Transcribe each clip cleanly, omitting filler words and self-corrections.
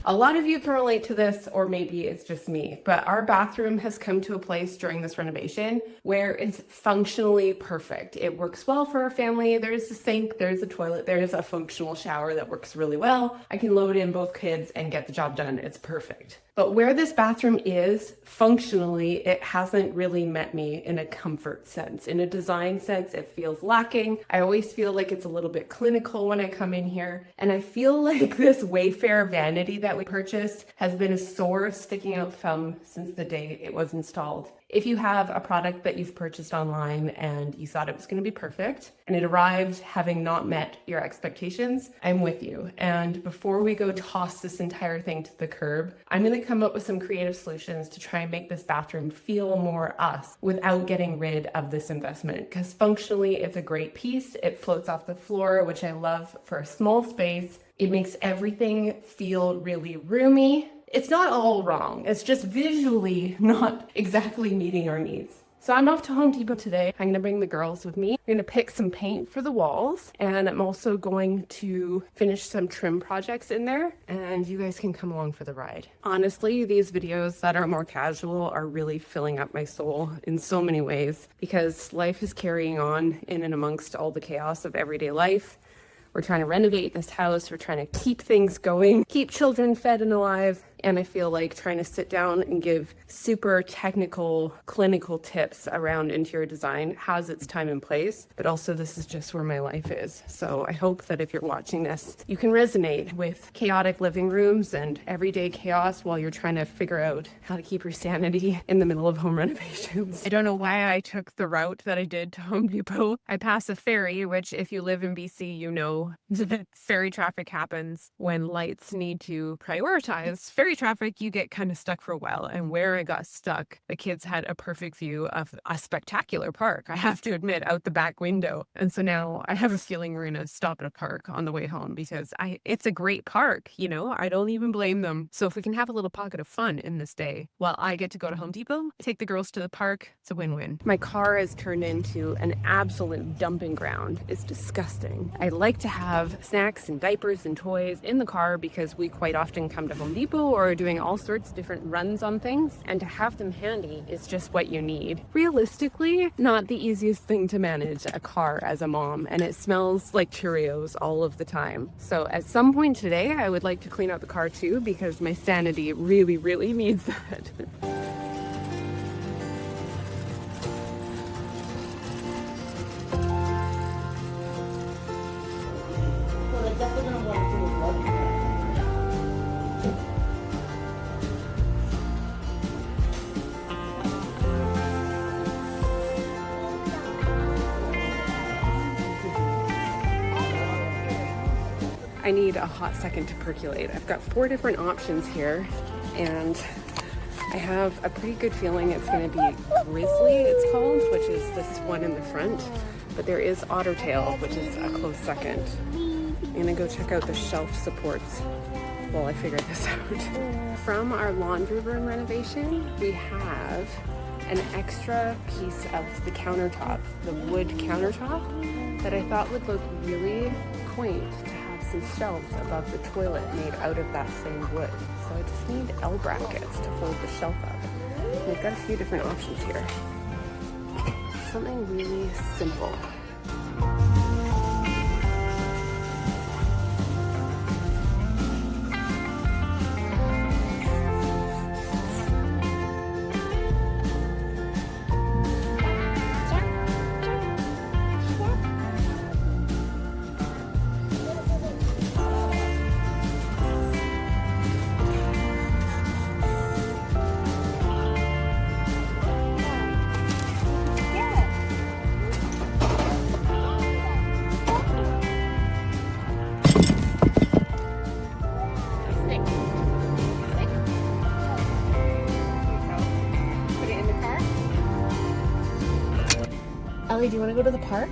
A lot of you can relate to this, or maybe it's just me, but our bathroom has come to a place during this renovation where it's functionally perfect. It works well for our family. There's a sink, there's a toilet, there's a functional shower that works really well. I can load in both kids and get the job done. It's perfect. But where this bathroom is, functionally, it hasn't really met me in a comfort sense. In a design sense, it feels lacking. I always feel like it's a little bit clinical when I come in here. And I feel like this Wayfair vanity that we purchased has been a sore sticking out thumb since the day it was installed. If you have a product that you've purchased online and you thought it was going to be perfect and it arrived having not met your expectations, I'm with you. And before we go toss this entire thing to the curb, I'm going to come up with some creative solutions to try and make this bathroom feel more us without getting rid of this investment. Because functionally, it's a great piece. It floats off the floor, which I love for a small space. It makes everything feel really roomy. It's not all wrong. It's just visually not exactly meeting our needs. So I'm off to Home Depot today. I'm gonna bring the girls with me. I'm gonna pick some paint for the walls, and I'm also going to finish some trim projects in there, and you guys can come along for the ride. Honestly, these videos that are more casual are really filling up my soul in so many ways, because life is carrying on in and amongst all the chaos of everyday life. We're trying to renovate this house. We're trying to keep things going, keep children fed and alive. And I feel like trying to sit down and give super technical, clinical tips around interior design has its time and place, but also this is just where my life is. So I hope that if you're watching this, you can resonate with chaotic living rooms and everyday chaos while you're trying to figure out how to keep your sanity in the middle of home renovations. I don't know why I took the route that I did to Home Depot. I pass a ferry, which if you live in BC, you know that ferry traffic happens when lights need to prioritize ferry traffic. You get kind of stuck for a while, and where I got stuck, the kids had a perfect view of a spectacular park, I have to admit, out the back window. And so now I have a feeling we're gonna stop at a park on the way home, because it's a great park, you know. I don't even blame them. So if we can have a little pocket of fun in this day while I get to go to Home Depot, take the girls to the park, it's a win-win. My car has turned into an absolute dumping ground. It's disgusting. I like to have snacks and diapers and toys in the car because we quite often come to Home Depot or are doing all sorts of different runs on things, and to have them handy is just what you need. Realistically, not the easiest thing to manage a car as a mom, and it smells like Cheerios all of the time. So at some point today, I would like to clean out the car too, because my sanity really, really needs that. I need a hot second to percolate. I've got 4 different options here, and I have a pretty good feeling it's gonna be Grizzly, it's called, which is this one in the front, but there is Ottertail, which is a close second. I'm gonna go check out the shelf supports while I figure this out. From our laundry room renovation, we have an extra piece of the countertop, the wood countertop, that I thought would look really quaint to have some shelves above the toilet made out of that same wood. So I just need L brackets to hold the shelf up. We've got a few different options here. Something really simple. Ellie, do you want to go to the park?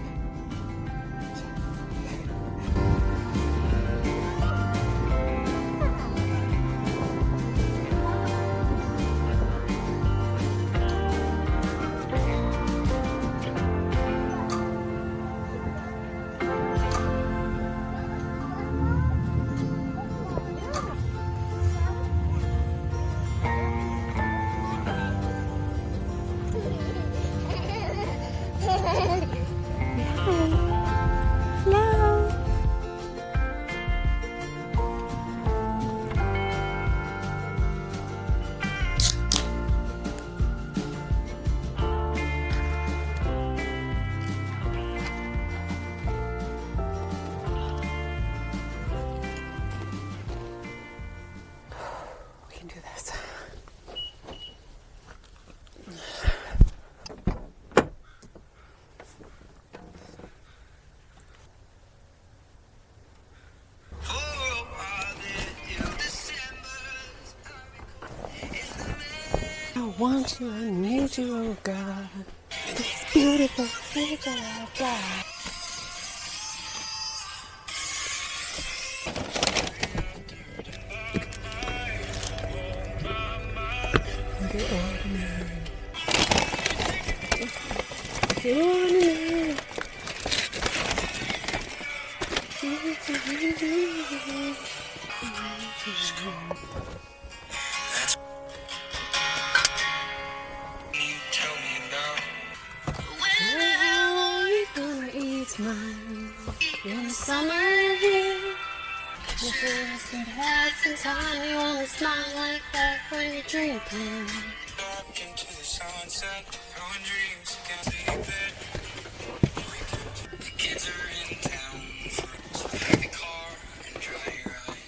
We can do this. I want you, I need you, oh God. This beautiful thing that I've got. In the summer here, the first and passing time, you only smile like that when you're drinking. Walk into the sunset, throwing dreams against the kids are in town, so pack the car and dry your eyes.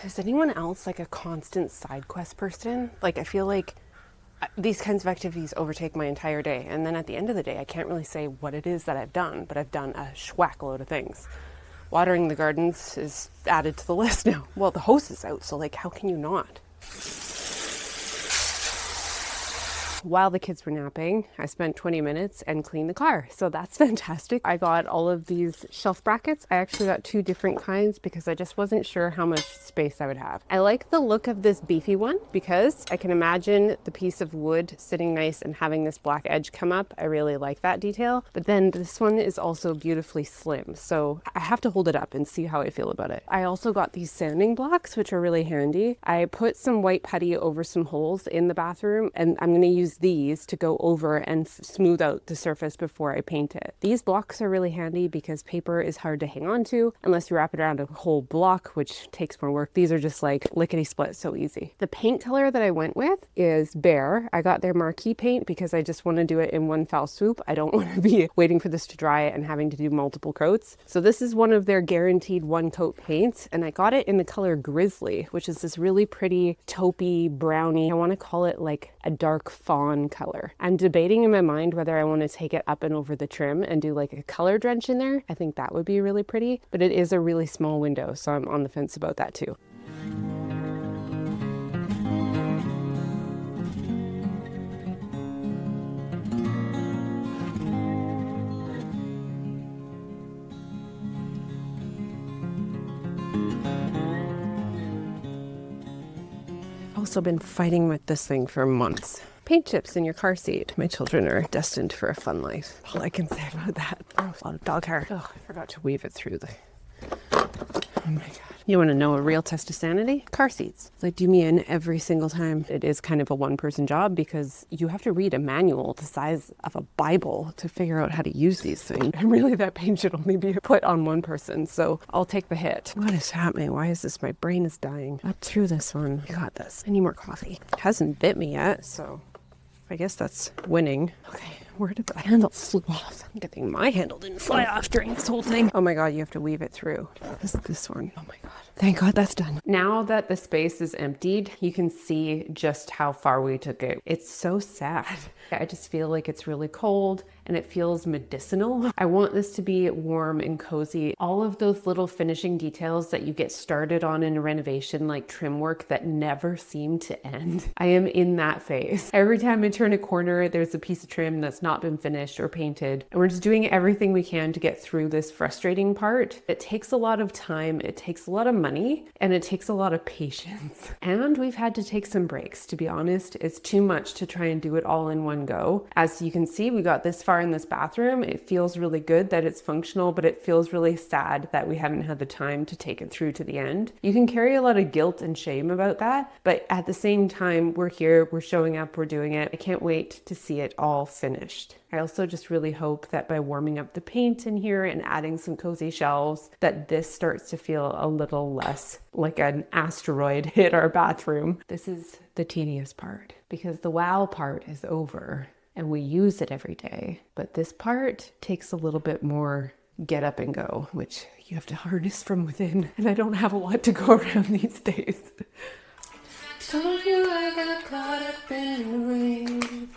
Is anyone else like a constant side quest person? Like, I feel like these kinds of activities overtake my entire day, and then at the end of the day I can't really say what it is that I've done, but I've done a schwack load of things. Watering the gardens is added to the list now. Well, the hose is out, so like how can you not? While the kids were napping, I spent 20 minutes and cleaned the car. So that's fantastic. I got all of these shelf brackets. I actually got 2 different kinds because I just wasn't sure how much space I would have. I like the look of this beefy one because I can imagine the piece of wood sitting nice and having this black edge come up. I really like that detail. But then this one is also beautifully slim. So I have to hold it up and see how I feel about it. I also got these sanding blocks, which are really handy. I put some white putty over some holes in the bathroom, and I'm going to use these to go over and smooth out the surface before I paint it. These blocks are really handy because paper is hard to hang on to unless you wrap it around a whole block, which takes more work. These are just like lickety split, so easy. The paint color that I went with is Bear. I got their marquee paint because I just want to do it in one foul swoop. I don't want to be waiting for this to dry and having to do multiple coats. So this is one of their guaranteed 1-coat paints, and I got it in the color Grizzly, which is this really pretty taupey brownie. I want to call it like a dark fawn color. I'm debating in my mind whether I want to take it up and over the trim and do like a color drench in there. I think that would be really pretty, but it is a really small window, so I'm on the fence about that too. Also been fighting with this thing for months. Paint chips in your car seat. My children are destined for a fun life. All I can say about that. Oh, a lot of dog hair. Oh, I forgot to weave it through the... Oh my God. You want to know a real test of sanity? Car seats. They do me in every single time. It is kind of a one-person job because you have to read a manual the size of a Bible to figure out how to use these things. And really that paint should only be put on one person, so I'll take the hit. What is happening? Why is this? My brain is dying. Up through this one. I got this. I need more coffee. It hasn't bit me yet, so I guess that's winning. Okay. Where did the handles flew off? Good thing my handle didn't fly off during this whole thing. Oh my God, you have to weave it through. This one. Oh my God. Thank God that's done. Now that the space is emptied, you can see just how far we took it. It's so sad. I just feel like it's really cold and it feels medicinal. I want this to be warm and cozy. All of those little finishing details that you get started on in a renovation, like trim work that never seem to end. I am in that phase. Every time I turn a corner, there's a piece of trim that's that's not been finished or painted. And we're just doing everything we can to get through this frustrating part. It takes a lot of time, it takes a lot of money, and it takes a lot of patience. And we've had to take some breaks, to be honest. It's too much to try and do it all in one go. As you can see, we got this far in this bathroom. It feels really good that it's functional, but it feels really sad that we haven't had the time to take it through to the end. You can carry a lot of guilt and shame about that, but at the same time, we're here, we're showing up, we're doing it. I can't wait to see it all finished. I also just really hope that by warming up the paint in here and adding some cozy shelves, that this starts to feel a little less like an asteroid hit our bathroom. This is the tedious part because the wow part is over and we use it every day. But this part takes a little bit more get up and go, which you have to harness from within. And I don't have a lot to go around these days. Told you I got caught up in the rain.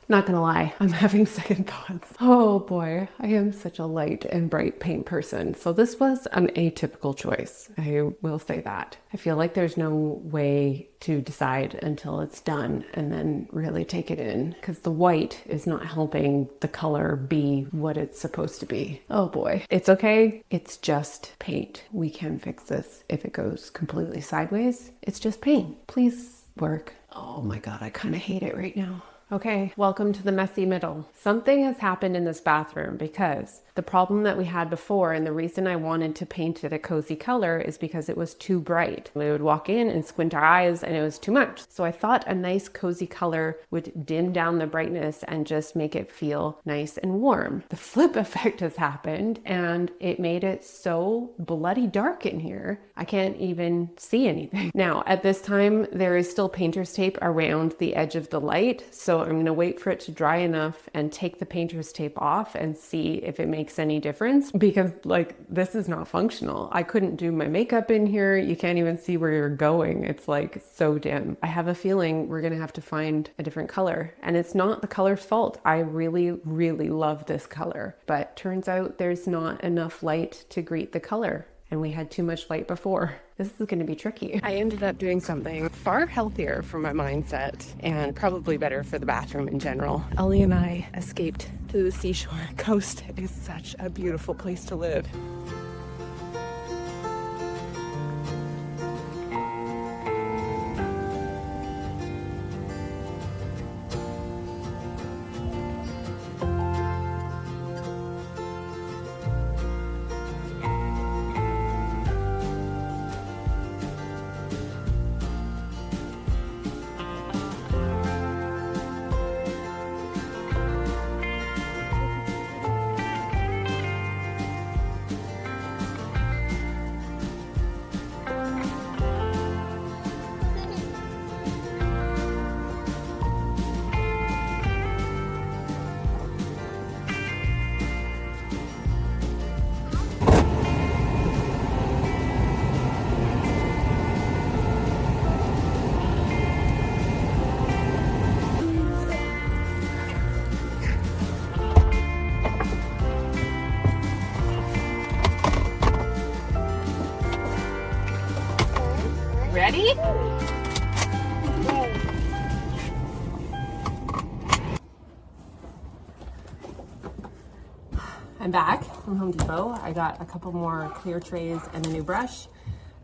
Not gonna lie, I'm having second thoughts. Oh boy, I am such a light and bright paint person. So this was an atypical choice. I will say that. I feel like there's no way to decide until it's done and then really take it in because the white is not helping the color be what it's supposed to be. Oh boy, it's okay. It's just paint. We can fix this if it goes completely sideways. It's just paint. Please work. Oh my God, I kind of hate it right now. Okay, welcome to the messy middle. Something has happened in this bathroom because the problem that we had before, and the reason I wanted to paint it a cozy color, is because it was too bright. We would walk in and squint our eyes and it was too much. So I thought a nice cozy color would dim down the brightness and just make it feel nice and warm. The flip effect has happened and it made it so bloody dark in here. I can't even see anything. Now, at this time, there is still painter's tape around the edge of the light. So I'm gonna wait for it to dry enough and take the painter's tape off and see if it makes any difference, because like this is not functional. I couldn't do my makeup in here. You can't even see where you're going. It's like so dim. I have a feeling we're gonna have to find a different color, and it's not the color's fault. I really, really love this color, but turns out there's not enough light to greet the color, and we had too much light before. This is gonna be tricky. I ended up doing something far healthier for my mindset and probably better for the bathroom in general. Ellie and I escaped to the seashore. Coast is such a beautiful place to live. Ready? I'm back from Home Depot. I got a couple more clear trays and a new brush.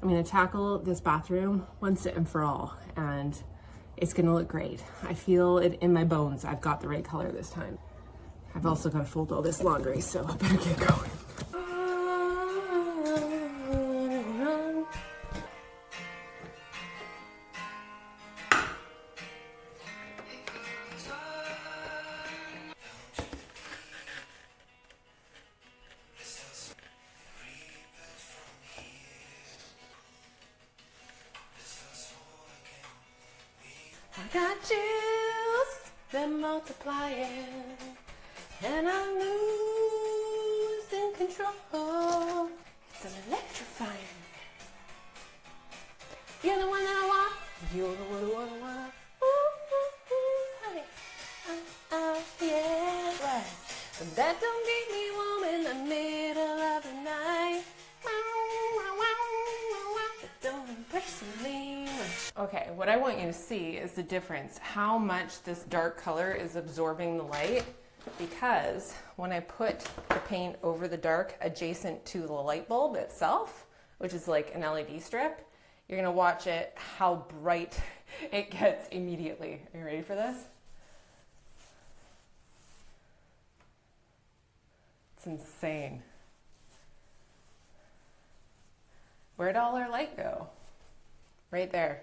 I'm gonna tackle this bathroom once and for all, and it's gonna look great. I feel it in my bones. I've got the right color this time. I've also got to fold all this laundry, so I better get going. I got chills, they're multiplying, and I'm losing control. It's an electrifying. You're the one that I want. You're the one I want. Honey. Yeah. Right. But that don't keep me warm in the middle of the night. It don't impress me much. Okay, what I want you to see is the difference, how much this dark color is absorbing the light, because when I put the paint over the dark adjacent to the light bulb itself, which is like an LED strip, you're gonna watch it, how bright it gets immediately. Are you ready for this? It's insane. Where'd all our light go? Right there.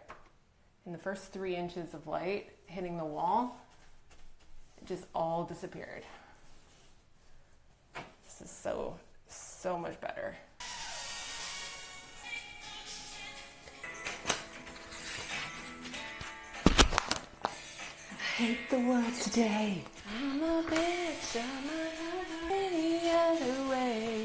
In the first 3 inches of light hitting the wall, it just all disappeared. This is so much better. I hate the world today. I'm a bitch, I'm any other way.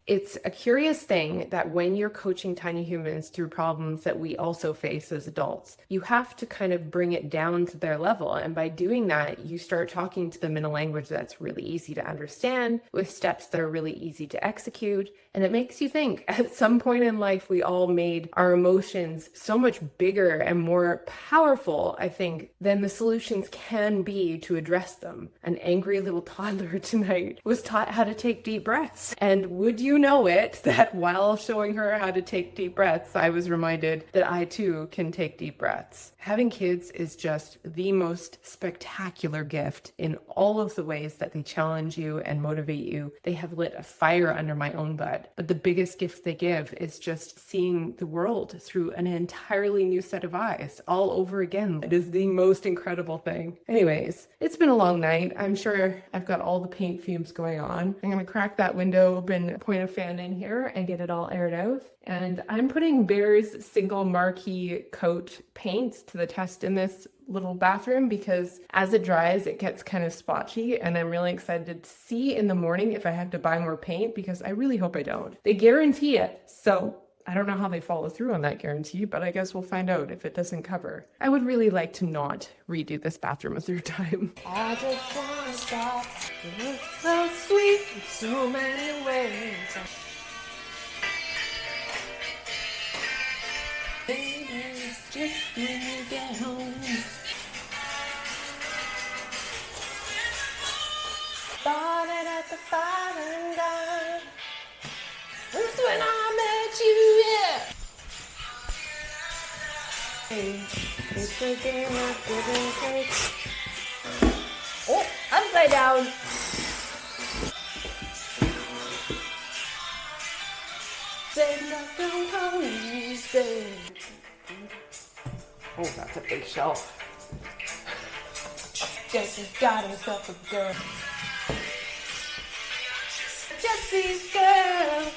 It's a curious thing that when you're coaching tiny humans through problems that we also face as adults, you have to kind of bring it down to their level. And by doing that, you start talking to them in a language that's really easy to understand, with steps that are really easy to execute. And it makes you think, at some point in life, we all made our emotions so much bigger and more powerful, I think, than the solutions can be to address them. An angry little toddler tonight was taught how to take deep breaths. And would you know it, that while showing her how to take deep breaths, I was reminded that I too can take deep breaths. Having kids is just the most spectacular gift in all of the ways that they challenge you and motivate you. They have lit a fire under my own butt. But the biggest gift they give is just seeing the world through an entirely new set of eyes all over again. It is the most incredible thing. Anyways, it's been a long night. I'm sure I've got all the paint fumes going on. I'm gonna crack that window open, point a fan in here, and get it all aired out. And I'm putting Bear's single marquee coat paint to the test in this little bathroom, because as it dries, it gets kind of spotchy, and I'm really excited to see in the morning if I have to buy more paint, because I really hope I don't. They guarantee it, so I don't know how they follow through on that guarantee, but I guess we'll find out if it doesn't cover. I would really like to not redo this bathroom a third time. I just wanna stop. It looks so sweet in so many ways. It's a game of give and take. Oh, upside down. Oh, that's a big shelf. Jesse's got himself a girl. Jesse's girl.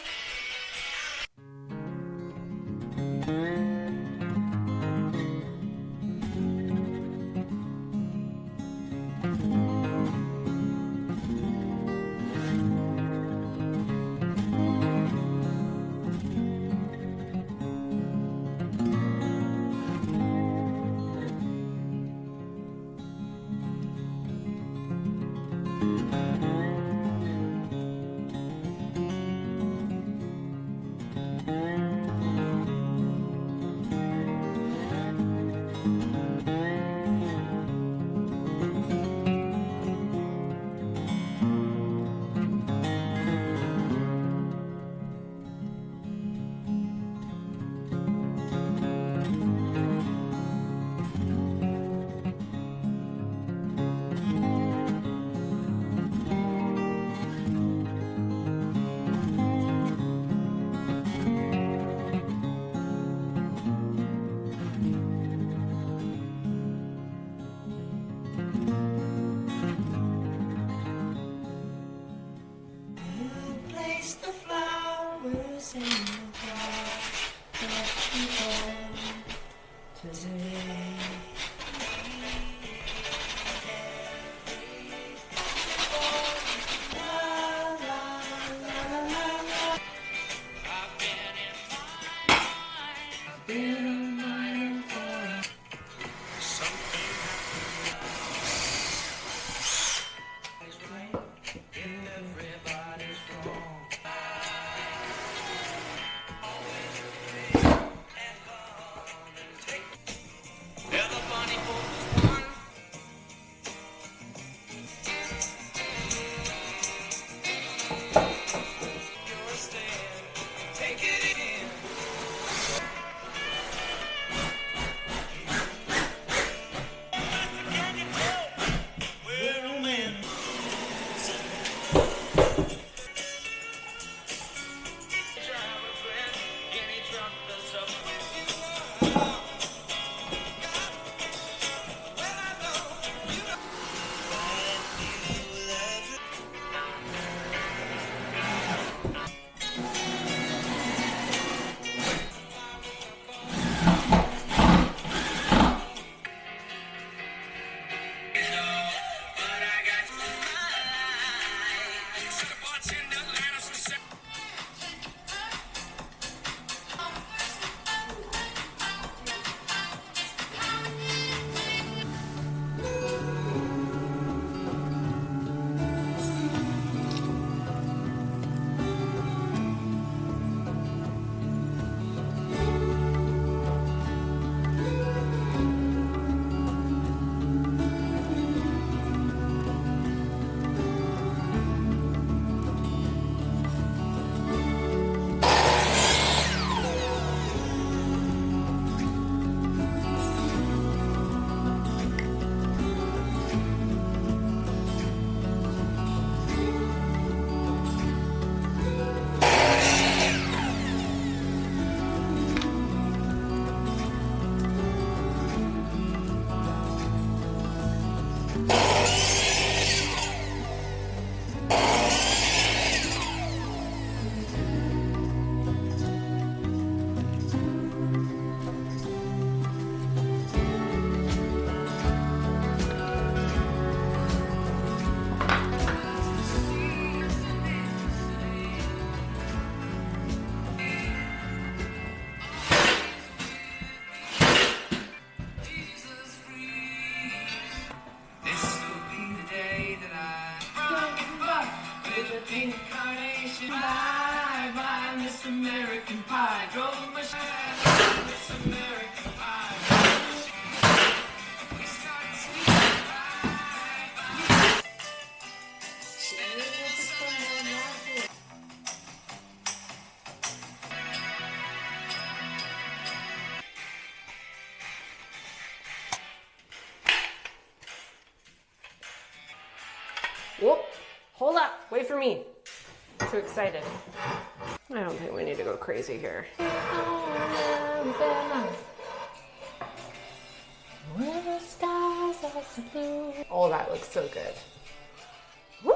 Hold up, wait for me. I'm too excited. I don't think we need to go crazy here. Oh, that looks so good. Woo!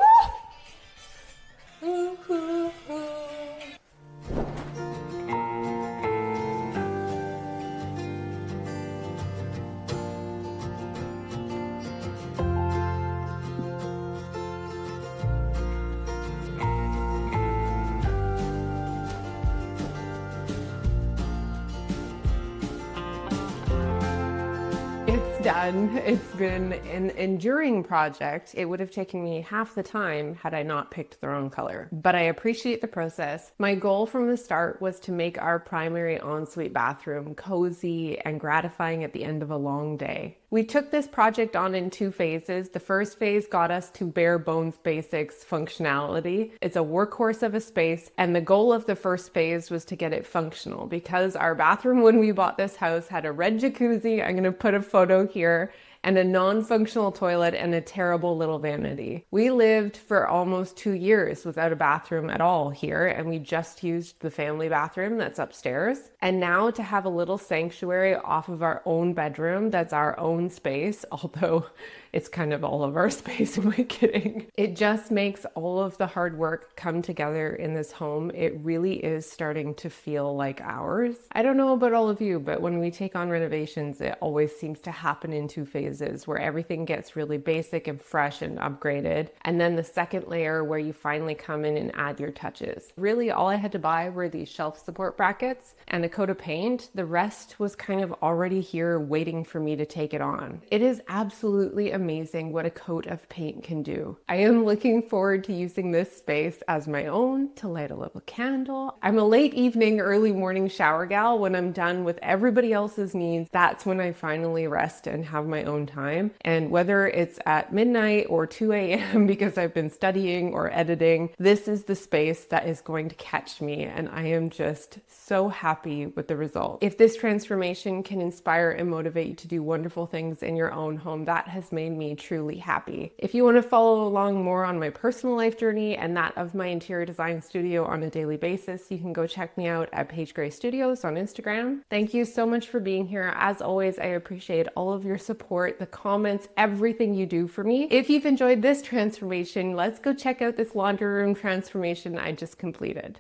It's done. It's been an enduring project. It would have taken me half the time had I not picked the wrong color, but I appreciate the process. My goal from the start was to make our primary ensuite bathroom cozy and gratifying at the end of a long day. We took this project on in 2 phases. The first phase got us to bare bones basics functionality. It's a workhorse of a space, and the goal of the first phase was to get it functional because our bathroom when we bought this house had a red jacuzzi. I'm gonna put a photo here, and a non-functional toilet and a terrible little vanity. We lived for almost 2 years without a bathroom at all here, and we just used the family bathroom that's upstairs. And now to have a little sanctuary off of our own bedroom that's our own space, although it's kind of all of our space, am I kidding? It just makes all of the hard work come together in this home. It really is starting to feel like ours. I don't know about all of you, but when we take on renovations, it always seems to happen in 2 phases where everything gets really basic and fresh and upgraded. And then the second layer where you finally come in and add your touches. Really, all I had to buy were these shelf support brackets and a coat of paint. The rest was kind of already here waiting for me to take it on. It is absolutely amazing what a coat of paint can do. I am looking forward to using this space as my own, to light a little candle. I'm a late evening, early morning shower gal. When I'm done with everybody else's needs, that's when I finally rest and have my own time. And whether it's at midnight or 2 a.m. because I've been studying or editing, this is the space that is going to catch me, and I am just so happy with the result. If this transformation can inspire and motivate you to do wonderful things in your own home, that has made me truly happy. If you want to follow along more on my personal life journey and that of my interior design studio on a daily basis, you can go check me out at Paige Gray Studios on Instagram. Thank you so much for being here. As always, I appreciate all of your support, the comments, everything you do for me. If you've enjoyed this transformation, let's go check out this laundry room transformation I just completed.